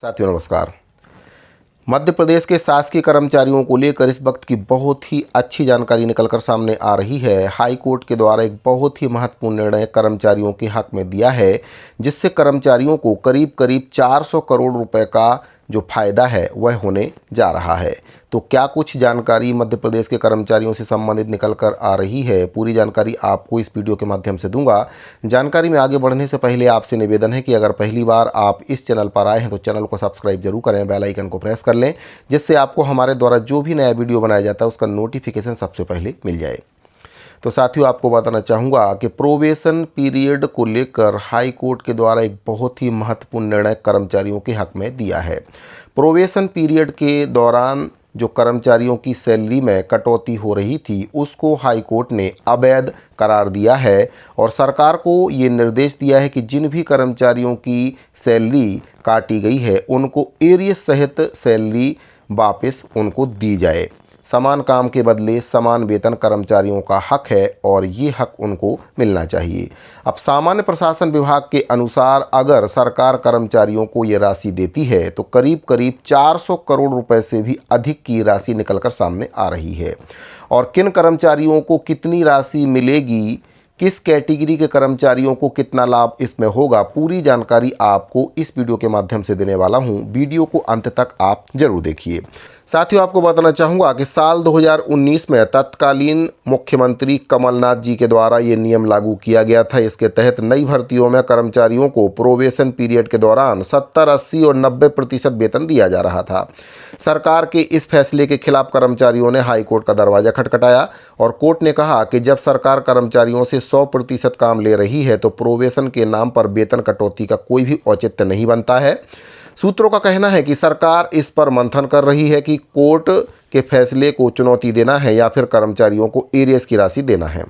साथियों नमस्कार। मध्य प्रदेश के शासकीय कर्मचारियों को लेकर इस वक्त की बहुत ही अच्छी जानकारी निकलकर सामने आ रही है। हाई कोर्ट के द्वारा एक बहुत ही महत्वपूर्ण निर्णय कर्मचारियों के हक में दिया है, जिससे कर्मचारियों को करीब करीब 400 करोड़ रुपए का जो फायदा है वह होने जा रहा है। तो क्या कुछ जानकारी मध्य प्रदेश के कर्मचारियों से संबंधित निकल कर आ रही है, पूरी जानकारी आपको इस वीडियो के माध्यम से दूंगा। जानकारी में आगे बढ़ने से पहले आपसे निवेदन है कि अगर पहली बार आप इस चैनल पर आए हैं तो चैनल को सब्सक्राइब जरूर करें, बेल आइकन को प्रेस कर लें, जिससे आपको हमारे द्वारा जो भी नया वीडियो बनाया जाता है उसका नोटिफिकेशन सबसे पहले मिल जाए। तो साथियों आपको बताना चाहूँगा कि प्रोबेशन पीरियड को लेकर हाई कोर्ट के द्वारा एक बहुत ही महत्वपूर्ण निर्णय कर्मचारियों के हक में दिया है। प्रोबेशन पीरियड के दौरान जो कर्मचारियों की सैलरी में कटौती हो रही थी उसको हाई कोर्ट ने अवैध करार दिया है और सरकार को ये निर्देश दिया है कि जिन भी कर्मचारियों की सैलरी काटी गई है उनको एरियस सहित सैलरी वापस उनको दी जाए। समान काम के बदले समान वेतन कर्मचारियों का हक है और ये हक उनको मिलना चाहिए। अब सामान्य प्रशासन विभाग के अनुसार अगर सरकार कर्मचारियों को ये राशि देती है तो करीब करीब 400 करोड़ रुपए से भी अधिक की राशि निकलकर सामने आ रही है। और किन कर्मचारियों को कितनी राशि मिलेगी, किस कैटेगरी के कर्मचारियों को कितना लाभ इसमें होगा, पूरी जानकारी आपको इस वीडियो के माध्यम से देने वाला हूं। वीडियो को अंत तक आप जरूर देखिए। साथियों आपको बताना चाहूँगा कि साल 2019 में तत्कालीन मुख्यमंत्री कमलनाथ जी के द्वारा ये नियम लागू किया गया था। इसके तहत नई भर्तियों में कर्मचारियों को प्रोबेशन पीरियड के दौरान 70, 80 और 90% वेतन दिया जा रहा था। सरकार के इस फैसले के खिलाफ कर्मचारियों ने हाई कोर्ट का दरवाजा खटखटाया और कोर्ट ने कहा कि जब सरकार कर्मचारियों से 100% काम ले रही है तो प्रोबेशन के नाम पर वेतन कटौती का कोई भी औचित्य नहीं बनता है। सूत्रों का कहना है कि सरकार इस पर मंथन कर रही है कि कोर्ट के फैसले को चुनौती देना है या फिर कर्मचारियों को एरियस की राशि देना है।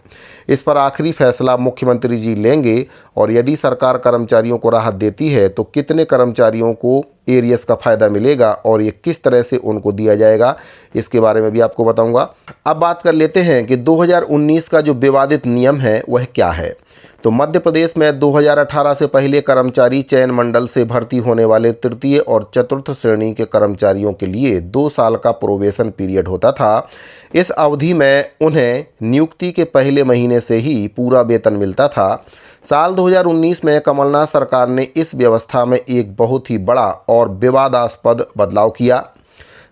इस पर आखिरी फैसला मुख्यमंत्री जी लेंगे और यदि सरकार कर्मचारियों को राहत देती है तो कितने कर्मचारियों को एरियस का फ़ायदा मिलेगा और ये किस तरह से उनको दिया जाएगा, इसके बारे में भी आपको बताऊंगा। अब बात कर लेते हैं कि 2019 का जो विवादित नियम है वह क्या है। तो मध्य प्रदेश में 2018 से पहले कर्मचारी चयन मंडल से भर्ती होने वाले तृतीय और चतुर्थ श्रेणी के कर्मचारियों के लिए 2 साल का प्रोबेशन पीरियड होता था। इस अवधि में उन्हें नियुक्ति के पहले महीने से ही पूरा वेतन मिलता था। साल 2019 में कमलनाथ सरकार ने इस व्यवस्था में एक बहुत ही बड़ा और विवादास्पद बदलाव किया।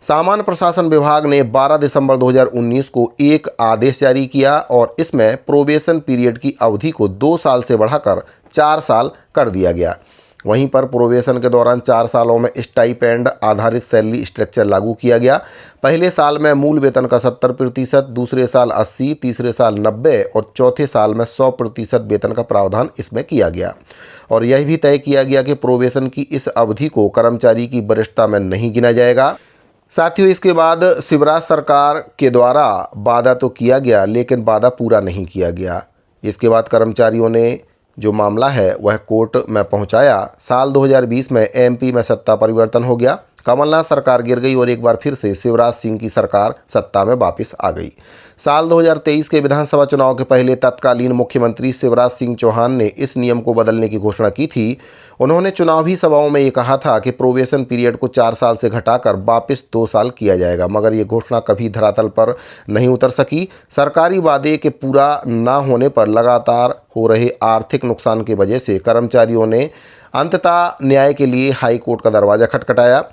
सामान्य प्रशासन विभाग ने 12 दिसंबर 2019 को एक आदेश जारी किया और इसमें प्रोबेशन पीरियड की अवधि को 2 साल से बढ़ाकर 4 साल कर दिया गया। वहीं पर प्रोबेशन के दौरान 4 सालों में स्टाइपेंड आधारित सैलरी स्ट्रक्चर लागू किया गया। पहले साल में मूल वेतन का 70%, दूसरे साल 80%, तीसरे साल 90% और चौथे साल में 100% वेतन का प्रावधान इसमें किया गया। और यह भी तय किया गया कि प्रोबेशन की इस अवधि को कर्मचारी की वरिष्ठता में नहीं गिना जाएगा। साथियों इसके बाद शिवराज सरकार के द्वारा वादा तो किया गया लेकिन वादा पूरा नहीं किया गया। इसके बाद कर्मचारियों ने जो मामला है वह कोर्ट में पहुंचाया। साल 2020 में एमपी में सत्ता परिवर्तन हो गया, कमलनाथ सरकार गिर गई और एक बार फिर से शिवराज सिंह की सरकार सत्ता में वापस आ गई। साल 2023 के विधानसभा चुनाव के पहले तत्कालीन मुख्यमंत्री शिवराज सिंह चौहान ने इस नियम को बदलने की घोषणा की थी। उन्होंने चुनावी सभाओं में ये कहा था कि प्रोबेशन पीरियड को 4 साल से घटाकर वापस 2 साल किया जाएगा, मगर ये घोषणा कभी धरातल पर नहीं उतर सकी। सरकारी वादे के पूरा न होने पर लगातार हो रहे आर्थिक नुकसान की वजह से कर्मचारियों ने अंततः न्याय के लिए हाई कोर्ट का दरवाजा खटखटाया।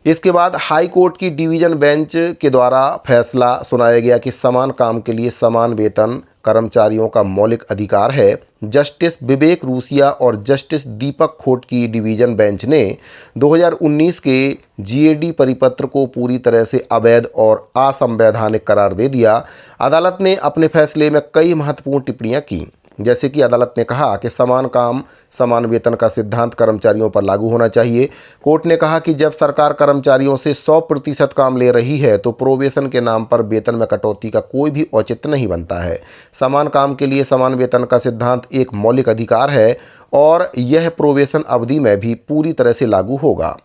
इसके बाद हाई कोर्ट की डिवीज़न बेंच के द्वारा फैसला सुनाया गया कि समान काम के लिए समान वेतन कर्मचारियों का मौलिक अधिकार है। जस्टिस विवेक रूसिया और जस्टिस दीपक खोट की डिवीज़न बेंच ने 2019 के जीएडी परिपत्र को पूरी तरह से अवैध और असंवैधानिक करार दे दिया। अदालत ने अपने फैसले में कई महत्वपूर्ण टिप्पणियां की, जैसे कि अदालत ने कहा कि समान काम समान वेतन का सिद्धांत कर्मचारियों पर लागू होना चाहिए। कोर्ट ने कहा कि जब सरकार कर्मचारियों से 100% काम ले रही है तो प्रोबेशन के नाम पर वेतन में कटौती का कोई भी औचित्य नहीं बनता है। समान काम के लिए समान वेतन का सिद्धांत एक मौलिक अधिकार है और यह प्रोबेशन अवधि में भी पूरी तरह से लागू होगा।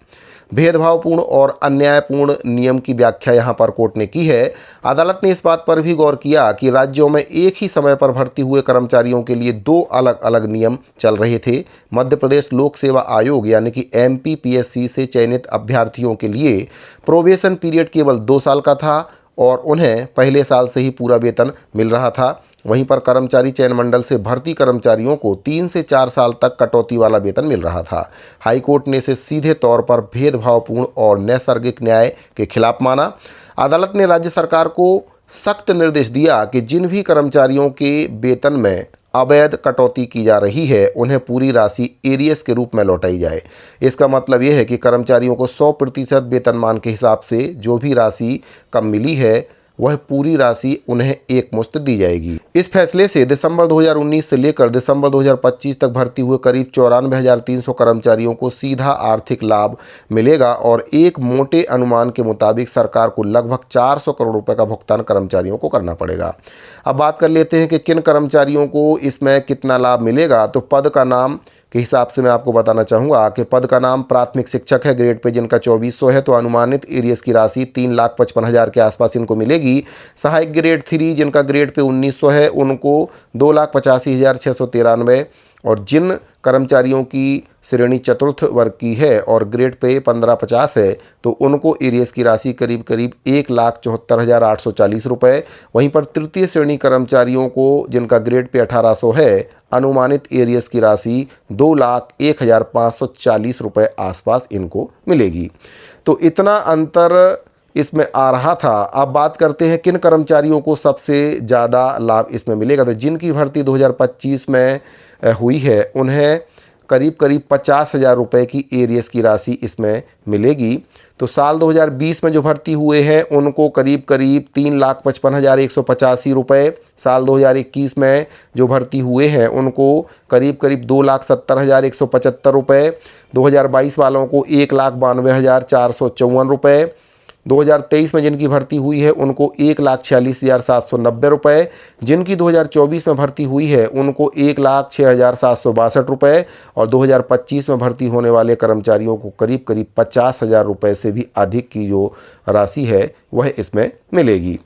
भेदभावपूर्ण और अन्यायपूर्ण नियम की व्याख्या यहाँ पर कोर्ट ने की है। अदालत ने इस बात पर भी गौर किया कि राज्यों में एक ही समय पर भर्ती हुए कर्मचारियों के लिए दो अलग अलग नियम चल रहे थे। मध्य प्रदेश लोक सेवा आयोग यानी कि MPPSC से चयनित अभ्यर्थियों के लिए प्रोबेशन पीरियड केवल 2 साल का था और उन्हें पहले साल से ही पूरा वेतन मिल रहा था। वहीं पर कर्मचारी चयन मंडल से भर्ती कर्मचारियों को 3 से 4 साल तक कटौती वाला वेतन मिल रहा था। हाईकोर्ट ने इसे सीधे तौर पर भेदभावपूर्ण और नैसर्गिक न्याय के खिलाफ माना। अदालत ने राज्य सरकार को सख्त निर्देश दिया कि जिन भी कर्मचारियों के वेतन में अवैध कटौती की जा रही है उन्हें पूरी राशि एरियस के रूप में लौटाई जाए। इसका मतलब यह है कि कर्मचारियों को 100% वेतनमान के हिसाब से जो भी राशि कम मिली है वह पूरी राशि उन्हें एकमुश्त दी जाएगी। इस फैसले से दिसंबर 2019 से लेकर दिसंबर 2025 तक भर्ती हुए करीब 94,300 कर्मचारियों को सीधा आर्थिक लाभ मिलेगा और एक मोटे अनुमान के मुताबिक सरकार को लगभग 400 करोड़ रुपए का भुगतान कर्मचारियों को करना पड़ेगा। अब बात कर लेते हैं कि किन कर्मचारियों को इसमें कितना लाभ मिलेगा। तो पद का नाम के हिसाब से मैं आपको बताना चाहूँगा कि पद का नाम प्राथमिक शिक्षक है, ग्रेड पे जिनका 2400 है तो अनुमानित एरियस की राशि 3,55,000 के आसपास इनको मिलेगी। सहायक ग्रेड 3 जिनका ग्रेड पे 1900 है उनको 2,85,693 और जिन कर्मचारियों की श्रेणी चतुर्थ वर्ग की है और ग्रेड पे 1550 है तो उनको एरियस की राशि करीब करीब 1,74,840 रुपये। वहीं पर तृतीय श्रेणी कर्मचारियों को जिनका ग्रेड पे 1800 है अनुमानित एरियस की राशि 2,01,540 रुपये आसपास इनको मिलेगी। तो इतना अंतर इसमें आ रहा था। अब बात करते हैं किन कर्मचारियों को सबसे ज़्यादा लाभ इसमें मिलेगा। तो जिनकी भर्ती 2025 में हुई है उन्हें करीब करीब 50,000 रुपये की एरियस की राशि इसमें मिलेगी। तो साल 2020 में जो भर्ती हुए हैं उनको करीब करीब 3,55,185 रुपये। साल 2021 में जो भर्ती हुए हैं उनको करीब करीब 2,70,175 रुपये। 2022 वालों को 1,92,454 रुपये। 2023 में जिनकी भर्ती हुई है उनको 1,46,790 रुपये। जिनकी 2024 में भर्ती हुई है उनको 1,06,762 रुपये और 2025 में भर्ती होने वाले कर्मचारियों को करीब करीब 50,000 रुपये से भी अधिक की जो राशि है वह इसमें मिलेगी।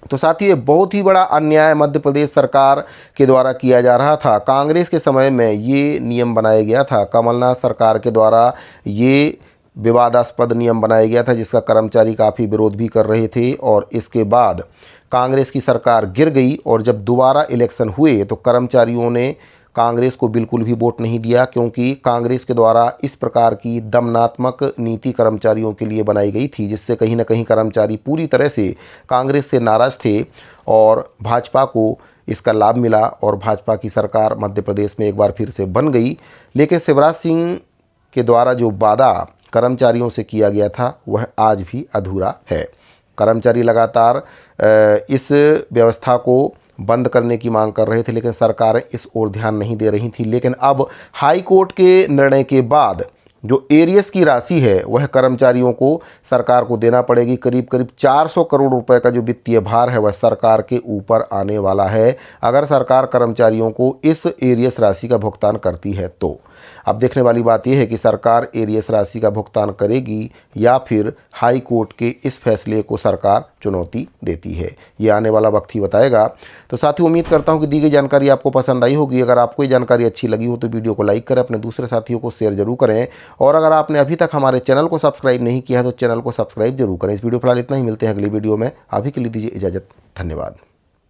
तो साथियों ये बहुत ही बड़ा अन्याय मध्य प्रदेश सरकार के द्वारा किया जा रहा था। कांग्रेस के समय में ये नियम बनाया गया था, कमलनाथ सरकार के द्वारा ये विवादास्पद नियम बनाया गया था जिसका कर्मचारी काफ़ी विरोध भी कर रहे थे और इसके बाद कांग्रेस की सरकार गिर गई और जब दोबारा इलेक्शन हुए तो कर्मचारियों ने कांग्रेस को बिल्कुल भी वोट नहीं दिया क्योंकि कांग्रेस के द्वारा इस प्रकार की दमनात्मक नीति कर्मचारियों के लिए बनाई गई थी जिससे कहीं ना कहीं कर्मचारी पूरी तरह से कांग्रेस से नाराज़ थे और भाजपा को इसका लाभ मिला और भाजपा की सरकार मध्य प्रदेश में एक बार फिर से बन गई। लेकिन शिवराज सिंह के द्वारा जो वादा कर्मचारियों से किया गया था वह आज भी अधूरा है। कर्मचारी लगातार इस व्यवस्था को बंद करने की मांग कर रहे थे लेकिन सरकारें इस ओर ध्यान नहीं दे रही थी। लेकिन अब हाई कोर्ट के निर्णय के बाद जो एरियस की राशि है वह कर्मचारियों को सरकार को देना पड़ेगी। करीब करीब 400 करोड़ रुपए का जो वित्तीय भार है वह सरकार के ऊपर आने वाला है अगर सरकार कर्मचारियों को इस एरियस राशि का भुगतान करती है तो। अब देखने वाली बात यह है कि सरकार एरियस राशि का भुगतान करेगी या फिर हाई कोर्ट के इस फैसले को सरकार चुनौती देती है। ये आने वाला वक्त ही बताएगा। तो साथियों उम्मीद करता हूं कि दी गई जानकारी आपको पसंद आई होगी। अगर आपको ये जानकारी अच्छी लगी हो तो वीडियो को लाइक करें, अपने दूसरे साथियों को शेयर जरूर करें और अगर आपने अभी तक हमारे चैनल को सब्सक्राइब नहीं किया है तो चैनल को सब्सक्राइब जरूर करें। इस वीडियो फिलहाल इतना ही, मिलते हैं अगली वीडियो में। अभी के लिए दीजिए इजाज़त, धन्यवाद।